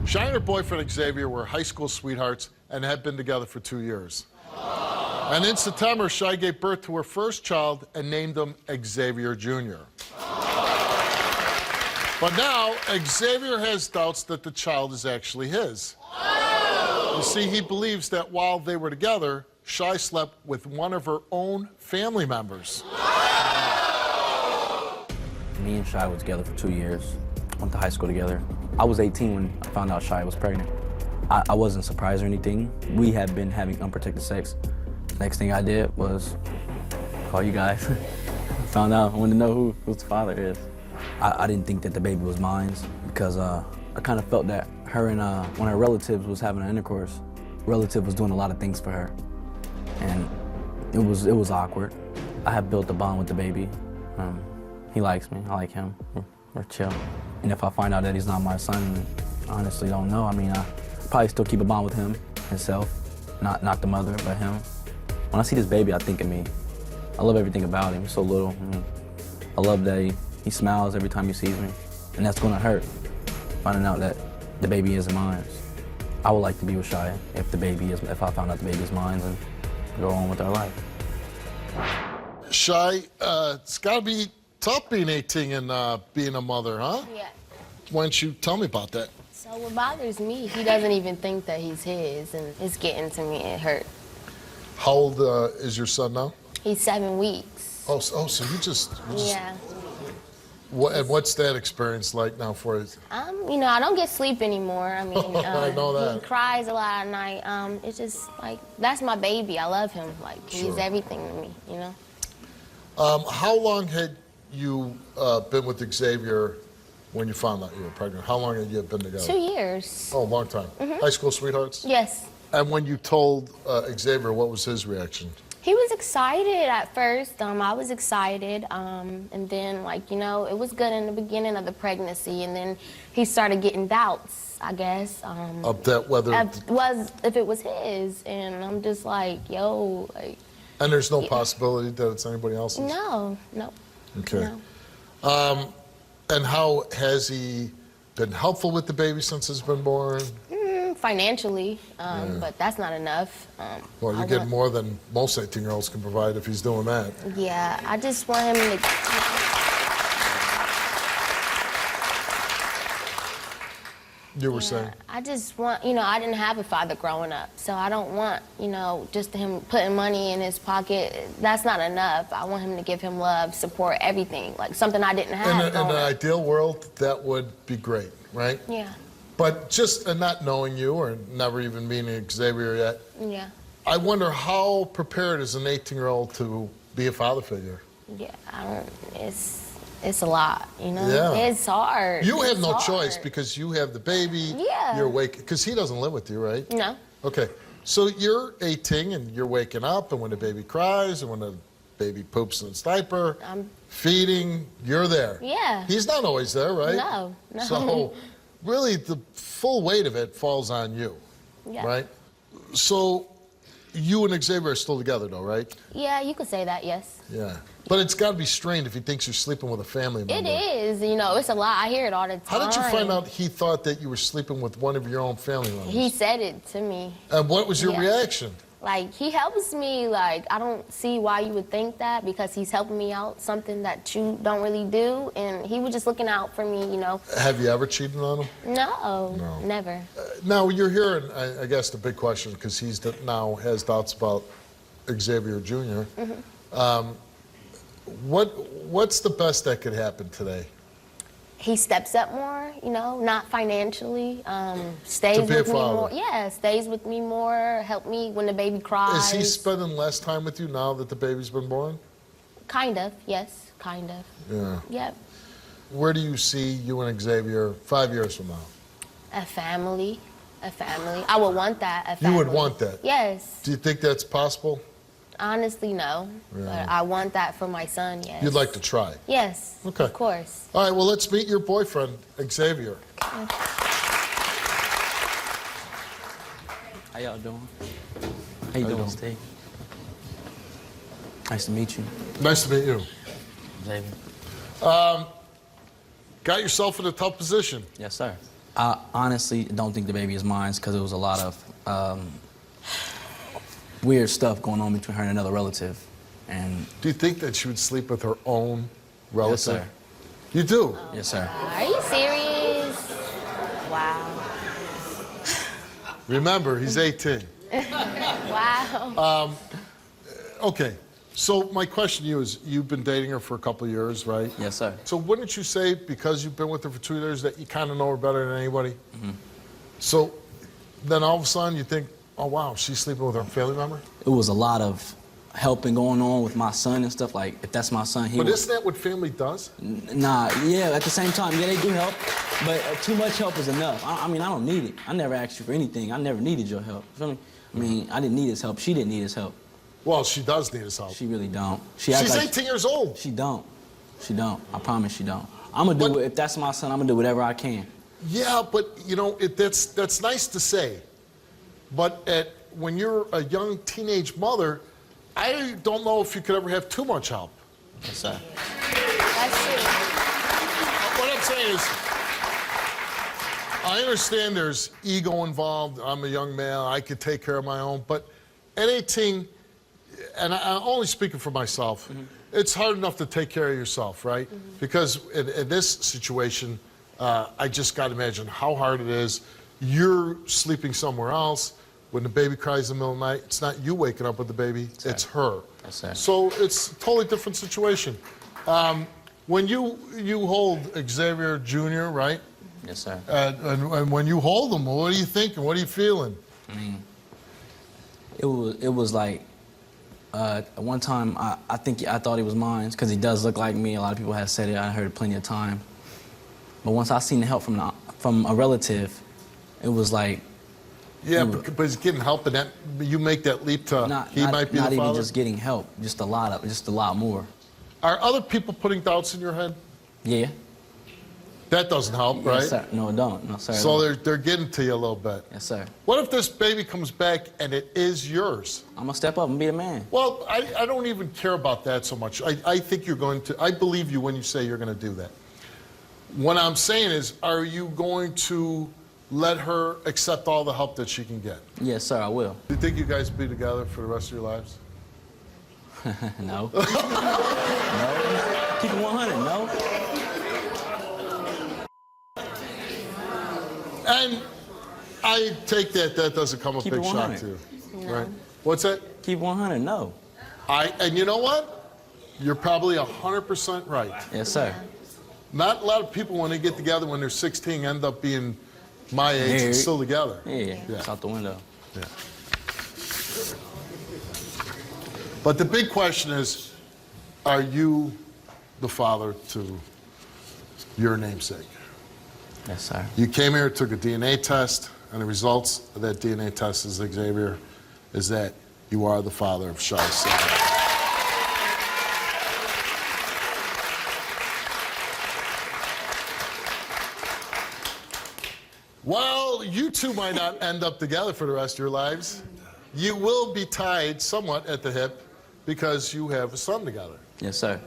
Shy and her boyfriend Xavier were high school sweethearts and had been together for 2 years. And in September, Shy gave birth to her first child and named him Xavier Jr. But now, Xavier has doubts that the child is actually his. You see, he believes that while they were together, Shy slept with one of her own family members. Me and Shy were together for 2 years. Went to high school together. I was 18 when I found out Shy was pregnant. I wasn't surprised or anything. We had been having unprotected sex. Next thing I did was call you guys. Found out, I wanted to know who the father is. I didn't think that the baby was mine because I kind of felt that her and when her relatives was having an intercourse, relative was doing a lot of things for her. And it was awkward. I have built a bond with the baby. He likes me, I like him. We're chill. And if I find out that he's not my son, I honestly don't know. I mean, I probably still keep a bond with him, himself, not the mother, but him. When I see this baby, I think of me. I love everything about him. He's so little. I love that he smiles every time he sees me. And that's gonna hurt, finding out that the baby isn't mine. I would like to be with Shy if I found out the baby is mine and go on with our life. Shy, it's gotta be tough being 18 and being a mother, huh? Yeah. Why don't you tell me about that? So what bothers me, he doesn't even think that he's his, and it's getting to me, it hurt. How old is your son now? He's 7 weeks. Oh, so you just Yeah. And what's that experience like now for you? You know, I don't get sleep anymore. I mean, I know that. He cries a lot at night. It's just like, that's my baby. I love him. Like, he's everything to me, you know? How long had you been with Xavier when you found out you were pregnant? How long had you been together? 2 years. Oh, a long time. High school sweethearts? Yes. And when you told Xavier, what was his reaction? He was excited at first. I was excited. And then, like, you know, it was good in the beginning of the pregnancy. And then he started getting doubts, I guess. Of that whether... If it was his. And I'm just like, yo, like... And there's no possibility that it's anybody else's? No. Okay. No. And how has he been helpful with the baby since it's been born? Financially, but that's not enough. Well, you get more than most 18-year-olds can provide if he's doing that. Yeah, I just want him to... You were saying? I just want, you know, I didn't have a father growing up, so I don't want, you know, just him putting money in his pocket. That's not enough. I want him to give him love, support, everything, like something I didn't have. In an ideal world, that would be great, right? Yeah. But just not knowing you or never even meeting Xavier yet, Yeah. I wonder how prepared is an 18-year-old to be a father figure? Yeah, it's a lot, you know? Yeah. It's hard. You have no choice because you have the baby. Yeah. You're waking, because he doesn't live with you, right? No. Okay, so you're 18 and you're waking up, and when the baby cries and when the baby poops in its diaper, feeding, you're there. Yeah. He's not always there, right? No. So really the full weight of it falls on you, right? So you and Xavier are still together though, right? Yeah, you could say that, yes. Yeah. But it's got to be strange if he thinks you're sleeping with a family member. It is, you know, it's a lot. I hear it all the time. How did you find out he thought that you were sleeping with one of your own family members? He said it to me. And what was your reaction? Like, he helps me, like, I don't see why you would think that, because he's helping me out, something that you don't really do, and he was just looking out for me, you know. Have you ever cheated on him? No, never. Now, you're here, and I guess the big question, because he's now has doubts about Xavier Jr. What's the best that could happen today? He steps up more, you know, not financially, stays with me more. Yeah, stays with me more, help me when the baby cries. Is he spending less time with you now that the baby's been born? Kind of, yes, kind of. Yeah. Yep. Where do you see you and Xavier 5 years from now? A family. I would want that, a family. You would want that? Yes. Do you think that's possible? Honestly, no. Yeah. But I want that for my son, yes. You'd like to try? Yes, okay. Of course. All right, well, let's meet your boyfriend, Xavier. How y'all doing? How you doing, Steve? Nice to meet you. Nice to meet you. Xavier. Got yourself in a tough position. Yes, sir. I honestly don't think the baby is mine because there was a lot of weird stuff going on between her and another relative. And Do you think that she would sleep with her own relative? yes, sir. You do? Yes, sir. Are you serious? Wow. Remember, he's 18. Wow. Okay, so my question to you is, you've been dating her for a couple of years, right? Yes, sir. So wouldn't you say, because you've been with her for 2 years, that you kind of know her better than anybody? Mm-hmm. So then all of a sudden you think, oh wow, she's sleeping with her family member? It was a lot of helping going on with my son and stuff. Like, if that's my son, he But would... isn't that what family does? Nah, yeah, at the same time, yeah, they do help, but too much help is enough. I mean, I don't need it. I never asked you for anything. I never needed your help. You feel me? I mean, I didn't need his help. She didn't need his help. Well, she does need his help. She really don't. She acts She's like 18 years old. she don't. She don't. I promise she don't. I'm gonna do But- it. If that's my son, I'm gonna do whatever I can. Yeah, but you know, that's nice to say. But when you're a young teenage mother, I don't know if you could ever have too much help. Yes, sir. That's true. What I'm saying is, I understand there's ego involved. I'm a young male. I could take care of my own. But at 18, and I'm only speaking for myself, it's hard enough to take care of yourself, right? Because in this situation, I just got to imagine how hard it is. You're sleeping somewhere else. When the baby cries in the middle of the night, it's not you waking up with the baby, it's her. Yes, sir. So it's a totally different situation. When you hold Xavier Jr., right? Yes, sir. And when you hold him, what are you thinking? What are you feeling? I mean, it was like one time I thought he was mine because he does look like me. A lot of people have said it. I heard it plenty of time. But once I seen the help from a relative, it was like Yeah, but he's getting help, and that you make that leap to he might be not the even father. just getting help, just a lot more. Are other people putting doubts in your head? Yeah. That doesn't help, right? Yes, sir. No, it don't. No, sir. it So don't. they're getting to you a little bit. Yes, sir. What if this baby comes back and it is yours? I'm gonna step up and be a man. Well, I don't even care about that so much. I think you're going to, I believe you when you say you're going to do that. What I'm saying is, are you going to let her accept all the help that she can get? Yes, sir. I will. Do you think you guys will be together for the rest of your lives? No. No. Keep it 100. No. And I take that doesn't come a Keep big it shock 100. to you, right? What's that? Keep 100. No. And you know what? You're probably 100% right. Yes, sir. Not a lot of people, when they get together when they're 16, end up being my age and Married. still together. Yeah. It's out the window. Yeah. But the big question is, are you the father to your namesake? Yes, sir. You came here, took a DNA test, and the results of that DNA test is, Xavier, is that you are the father of Shy's son. Well, you two might not end up together for the rest of your lives. You will be tied somewhat at the hip because you have a son together. Yes, sir.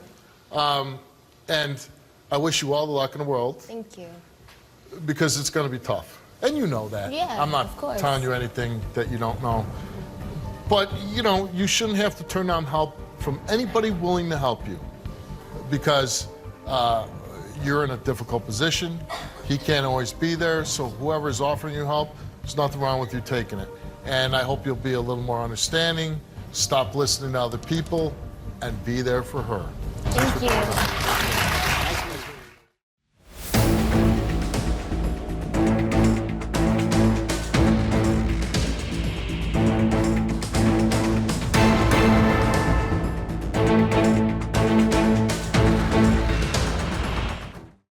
And I wish you all the luck in the world Thank you. because it's going to be tough. And you know that. Yeah, I'm not of course. telling you anything that you don't know. But, you know, you shouldn't have to turn down help from anybody willing to help you because you're in a difficult position. He can't always be there, so whoever is offering you help, there's nothing wrong with you taking it. And I hope you'll be a little more understanding, stop listening to other people, and be there for her. Thank you.